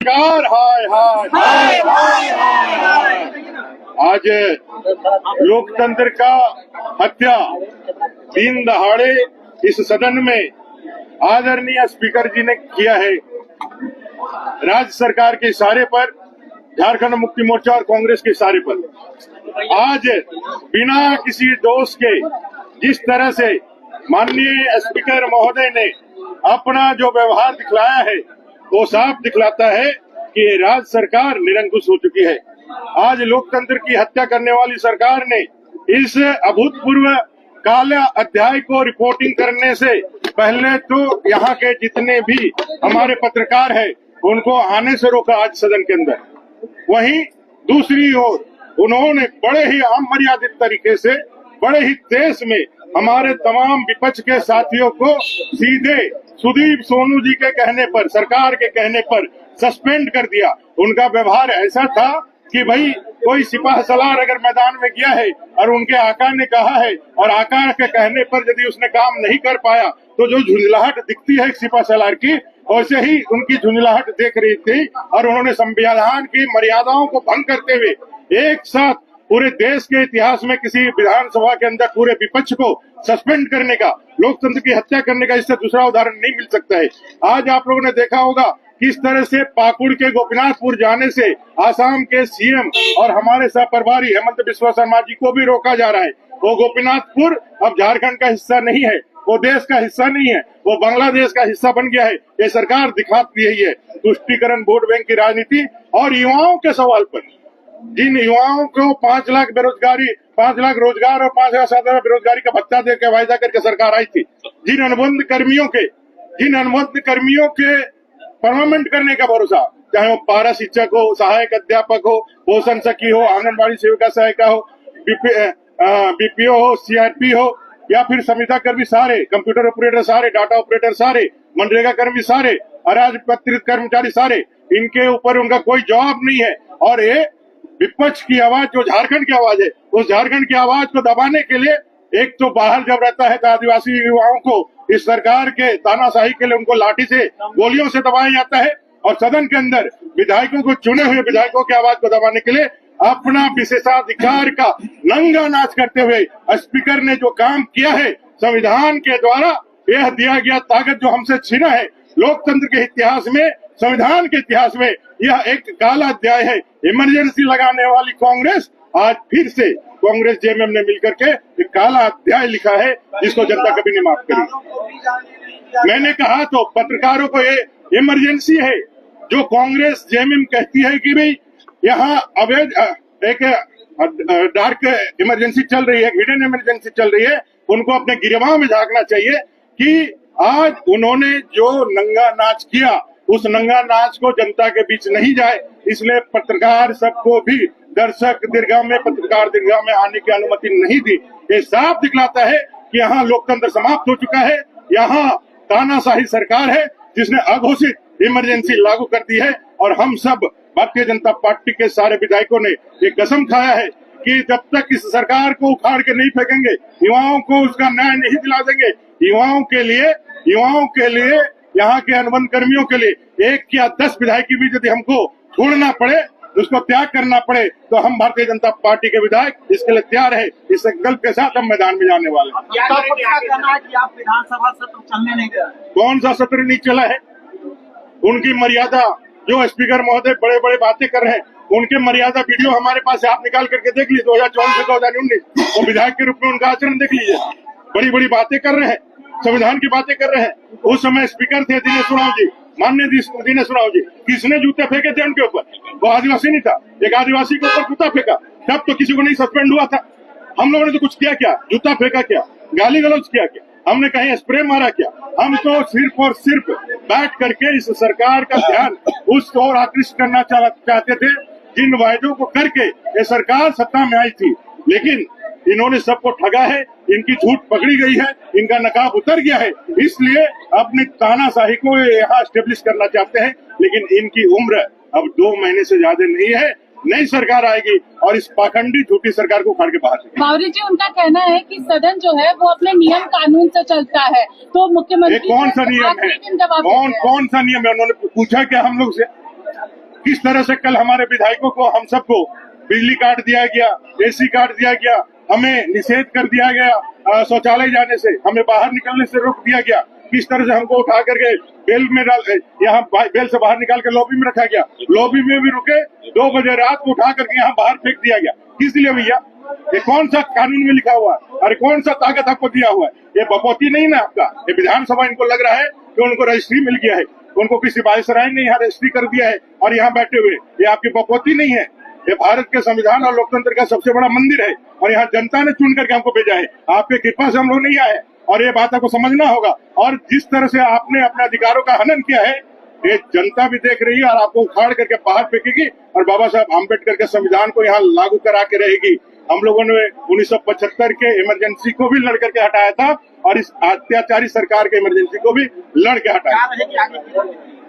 हाय हाय हाय हाय। आज लोकतंत्र का हत्या दिन दहाड़े इस सदन में आदरणीय स्पीकर जी ने किया है। राज्य सरकार के इशारे पर, झारखंड मुक्ति मोर्चा और कांग्रेस के इशारे पर आज बिना किसी दोष के जिस तरह से माननीय स्पीकर महोदय ने अपना जो व्यवहार दिखलाया है वो साफ दिखलाता है कि राज्य सरकार निरंकुश हो चुकी है। आज लोकतंत्र की हत्या करने वाली सरकार ने इस अभूतपूर्व काला अध्याय को रिपोर्टिंग करने से पहले तो यहाँ के जितने भी हमारे पत्रकार हैं उनको आने से रोका आज सदन के अंदर। वहीं दूसरी ओर उन्होंने बड़े ही अमर्यादित तरीके से बड़े ही तेज में हमारे तमाम विपक्ष के साथियों को सीधे सुदीप सोनू जी के कहने पर, सरकार के कहने पर सस्पेंड कर दिया। उनका व्यवहार ऐसा था कि भाई कोई सिपाह सलार अगर मैदान में गया है और उनके आका ने कहा है और आका के कहने पर यदि उसने काम नहीं कर पाया तो जो झुंझलाहट दिखती है सिपाह सलार की, वैसे ही उनकी झुंझलाहट देख रही थी। और उन्होंने संविधान की मर्यादाओं को भंग करते हुए एक साथ पूरे देश के इतिहास में किसी विधानसभा के अंदर पूरे विपक्ष को सस्पेंड करने का, लोकतंत्र की हत्या करने का इससे दूसरा उदाहरण नहीं मिल सकता है। आज आप लोगों ने देखा होगा किस तरह से पाकुड़ के गोपीनाथपुर जाने से आसाम के सीएम और हमारे सह प्रभारी हेमंत बिस्वा शर्मा जी को भी रोका जा रहा है। वो गोपीनाथपुर अब झारखंड का हिस्सा नहीं है, वो देश का हिस्सा नहीं है, वो बांग्लादेश का हिस्सा बन गया है। ये सरकार दिखाती है। तुष्टीकरण, वोट बैंक की राजनीति और युवाओं के सवाल पर, जिन युवाओं को 5 लाख बेरोजगारी, 5 लाख रोजगार और 5,000 बेरोजगारी का भत्ता देकर वायदा करके सरकार आई थी, जिन अनुबंध कर्मियों के परमानेंट करने का भरोसा, चाहे वो पारा शिक्षक हो, सहायक अध्यापक हो, पोषण सखी हो, आंगनबाड़ी सेविका सहायिका हो, बीपीओ हो, सीआरपी हो या फिर संविदा कर्मी सारे, कंप्यूटर ऑपरेटर सारे, डाटा ऑपरेटर सारे, मनरेगा कर्मी सारे, अराजपत्रित कर्मचारी सारे, इनके ऊपर उनका कोई जवाब नहीं है। और ये विपक्ष की आवाज जो झारखंड की आवाज है, उस झारखंड की आवाज को दबाने के लिए एक तो बाहर जब रहता है तो आदिवासी युवाओं को इस सरकार के तानाशाही के लिए उनको लाठी से, गोलियों से दबाया जाता है, और सदन के अंदर विधायकों को, चुने हुए विधायकों की आवाज को दबाने के लिए अपना विशेषाधिकार का नंगा नाच करते हुए स्पीकर ने जो काम किया है, संविधान के द्वारा यह दिया गया ताकत जो हमसे छीना है, लोकतंत्र के इतिहास में, संविधान के इतिहास में यह एक काला अध्याय है। इमरजेंसी लगाने वाली कांग्रेस आज फिर से कांग्रेस जेएमएम ने मिलकर के एक काला अध्याय लिखा है जिसको जनता कभी नहीं माफ करेगी। मैंने कहा तो पत्रकारों को ये इमरजेंसी है जो कांग्रेस जेएमएम कहती है कि भाई यहाँ अवैध एक डार्क इमरजेंसी चल रही है, हिडन इमरजेंसी चल रही है, उनको अपने गिरबान में झांकना चाहिए कि आज उन्होंने जो नंगा नाच किया उस नंगा नाच को जनता के बीच नहीं जाए, इसलिए पत्रकार सबको भी दर्शक दीर्घा में, पत्रकार दीर्घा में आने की अनुमति नहीं दी। ये साफ दिखलाता है कि यहाँ लोकतंत्र समाप्त हो चुका है, यहाँ तानाशाही सरकार है जिसने अघोषित इमरजेंसी लागू कर दी है। और हम सब भारतीय जनता पार्टी के सारे विधायकों ने ये कसम खाया है कि जब तक इस सरकार को उखाड़ के नहीं फेंकेंगे, युवाओं को उसका न्याय नहीं दिला देंगे, युवाओं के लिए यहाँ के अनुबंध कर्मियों के लिए 1 या 10 विधायक भी यदि हमको छोड़ना पड़े, उसको त्याग करना पड़े, तो हम भारतीय जनता पार्टी के विधायक इसके लिए तैयार है। इस संकल्प के साथ हम मैदान में जाने वाले हैं। विधानसभा सत्र चलने नहीं दे रहा, कौन सा सत्र नहीं चला है? उनकी मर्यादा, जो स्पीकर महोदय बड़े बड़े बातें कर रहे हैं, उनके मर्यादा वीडियो हमारे पास है, आप निकाल करके देख लीजिए। 2014 से 2019 वो विधायक के रूप में उनका आचरण देख लीजिए। बड़ी बड़ी बातें कर रहे हैं, संविधान की बातें कर रहे हैं। उस समय स्पीकर थे दिनेश उरांव जी, माननीय दिनेश उरांव जी। किसने जूते फेंके थे उनके ऊपर? वो आदिवासी नहीं था, एक आदिवासी के ऊपर जूता फेंका, तब तो किसी को नहीं सस्पेंड हुआ था। हम लोगों ने तो कुछ किया क्या? जूता फेंका क्या? गाली गलौज किया क्या? हमने कहीं स्प्रे मारा क्या? हम तो सिर्फ और सिर्फ बैठ करके इस सरकार का ध्यान उस ओर आकृष्ट करना चाहते थे जिन वायदों को करके ये सरकार सत्ता में आई थी। लेकिन इन्होंने सबको ठगा है, इनकी झूठ पकड़ी गई है, इनका नकाब उतर गया है, इसलिए अपनी तानाशाही को यहाँ स्टेब्लिश करना चाहते हैं। लेकिन इनकी उम्र अब 2 महीने से ज्यादा नहीं है। नई सरकार आएगी और इस पाखंडी झूठी सरकार को उखाड़ के बाहर से। बावरी जी, उनका कहना है कि सदन जो है वो अपने नियम कानून से चलता है, तो मुख्यमंत्री कौन सा नियम है? कौन सा नियम है? उन्होंने पूछा क्या हम लोग से? किस तरह से कल हमारे विधायकों को, हम सबको बिजली काट दिया गया, एसी काट दिया गया, हमें निषेध कर दिया गया शौचालय जाने से, हमें बाहर निकलने से रोक दिया गया, किस तरह से हमको उठा करके बेल में डाल, यहाँ बेल से बाहर निकाल कर लॉबी में रखा गया, लॉबी में भी रुके, 2 बजे रात को उठा करके यहाँ बाहर फेंक दिया गया। किस लिए भैया? ये कौन सा कानून में लिखा हुआ है? अरे कौन सा ताकत आपको दिया हुआ है? ये बपौती नहीं ना आपका, ये विधानसभा इनको लग रहा है कि उनको रजिस्ट्री मिल गया है, उनको किसी वायसराय ने यहाँ रजिस्ट्री कर दिया है और यहाँ बैठे हुए। ये आपकी बपौती नहीं है, ये भारत के संविधान और लोकतंत्र का सबसे बड़ा मंदिर है और यहाँ जनता ने चुन करके हमको भेजा है। आपके कृपा से हम लोग नहीं आए और ये बात आपको समझना होगा। और जिस तरह से आपने अपने अधिकारों का हनन किया है, ये जनता भी देख रही है और आपको उखाड़ करके बाहर फेंकेगी और बाबा साहब आम्बेडकर के संविधान को यहाँ लागू करा के रहेगी। हम लोगों ने 1975 के इमरजेंसी को भी लड़ करके हटाया था और इस अत्याचारी सरकार के इमरजेंसी को भी लड़ के हटाया।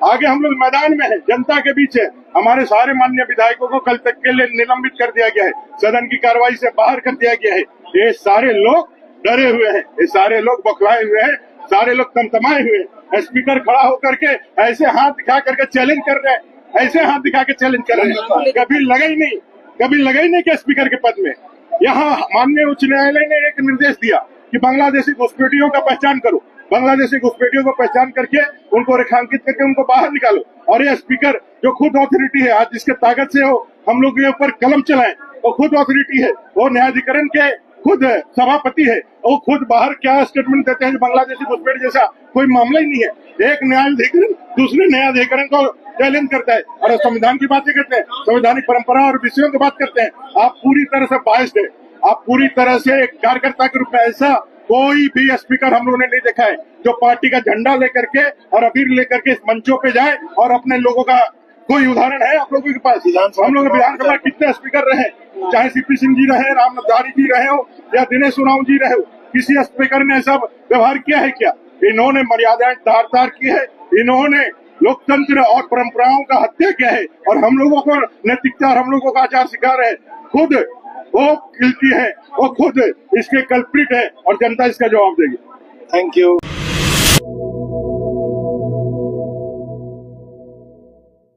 आगे हम लोग मैदान में है, जनता के बीच है। हमारे सारे माननीय विधायकों को कल तक के लिए निलंबित कर दिया गया है, सदन की कार्रवाई से बाहर कर दिया गया है। ये सारे लोग डरे हुए हैं, ये सारे लोग बौखलाए हुए हैं, सारे लोग तमतमाए हुए हैं। स्पीकर खड़ा होकर के ऐसे हाथ दिखा करके चैलेंज कर रहे हैं, ऐसे हाथ दिखा के चैलेंज कर रहे हैं। कभी लगा ही नहीं कि स्पीकर के पद में। यहाँ माननीय उच्च न्यायालय ने एक निर्देश दिया कि बांग्लादेशी घुसपैठियों का पहचान करो, बांग्लादेशी घुसपैठियों को पहचान करके उनको रेखांकित करके उनको बाहर निकालो। और ये स्पीकर जो खुद अथॉरिटी है, आज जिसके ताकत से हो हम लोग के ऊपर कलम चलाएं, वो खुद अथॉरिटी है, वो न्यायाधिकरण के खुद सभापति है, वो खुद बाहर क्या स्टेटमेंट देते हैं जो बांग्लादेशी घुसपैठ जैसा कोई मामला ही नहीं है। एक न्यायाधिकरण दूसरे न्यायाधिकरण को चैलेंज करता है और संविधान की बातें करते हैं, संवैधानिक परंपरा और विषयों की बात करते हैं। आप पूरी तरह से बायस्ड है, आप पूरी तरह से एक कार्यकर्ता के रूप में, ऐसा कोई भी स्पीकर हम लोगों ने नहीं देखा है जो पार्टी का झंडा लेकर के और अबीर लेकर के इस मंचों पे जाए। और अपने लोगों का कोई उदाहरण है आप लोगों के पास? हम लोग विधानसभा कितने स्पीकर रहे, चाहे सीपी सिंह जी रहे, राम नथवाणी जी रहे हो या दिनेश उरांव जी रहे हो, किसी स्पीकर ने ऐसा व्यवहार किया है क्या? इन्होंने मर्यादाएं तार की है, इन्होंने लोकतंत्र और परंपराओं का हत्या किया है और हम लोगों को नैतिकता और हम लोगों का आचार सिखा रहे हैं। खुद वो गिल्टी है, वो खुद इसके कल्प्रिट है और जनता इसका जवाब देगी। Thank you.